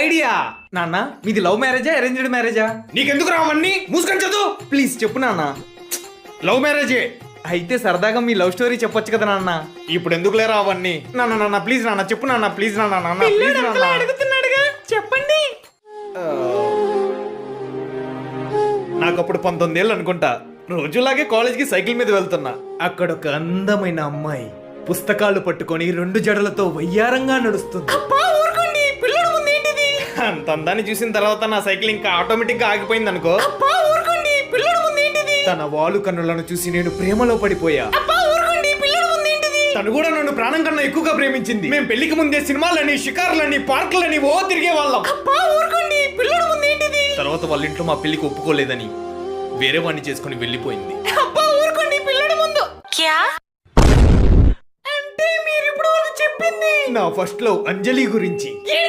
Idea. నాన్న మీది love మ్యారేజా అరేంజ్డ్ మ్యారేజా? నీకెందుకు రావన్నీ మూసుకొని చదువు. ప్లీజ్ చెప్పు నాన్న. లవ్ మ్యారేజే. అయితే సరదాగా మీ లవ్ స్టోరీ చెప్పొచ్చు కదా నాన్న. ఇప్పుడు ఎందుకు లేరా అవన్నీ? నాన్న ప్లీజ్ నాన్న చెప్పు నాన్న. ప్లీజ్ నాన్న ప్లీజ్ నాన్న. అడుగుతున్నాడుగా చెప్పండి. నాకు అప్పుడు 19 ఏళ్ళు అనుకుంటా. రోజులాగే కాలేజ్కి సైకిల్ మీద వెళ్తున్నా. అక్కడ ఒక అందమైన అమ్మాయి పుస్తకాలు పట్టుకొని 2 జడలతో వయ్యారంగా నడుస్తుంది. అబ్బా ఊరుకోండి, పిల్లడు ముందేంటిది? అంత అందాన్ని చూసిన తర్వాత నా సైకిల్ ఇంకా ఆటోమేటిక్ గా ఆగిపోయింది అనుకో. అబ్బా ఊరుకోండి, పిల్లడు ముందేంటిది? తన వాలు కన్నులను చూసి నేను ప్రేమలో పడిపోయా. అబ్బా ఊరుకోండి, పిల్లడు ముందేంటిది? తను కూడా నన్ను ప్రాణం కన్నా ఎక్కువగా ప్రేమించింది. మేము పెళ్లికి ముందే సినిమాలని, షికార్లని, పార్కులని ఓ తిరిగే వాళ్ళం. అబ్బా ఊరుకోండి, పిల్లడు ముందేంటిది? తర్వాత వాళ్ళ ఇంట్లో మా పెళ్లికి ఒప్పుకోలేదని వేరే వాడిని చేసుకుని వెళ్ళిపోయింది. అబ్బా ఊరుకోండి, పిల్లడు ముందు. అంటే మీరు ఇప్పుడు చెప్పింది నా ఫస్ట్ లవ్ అంజలి గురించి.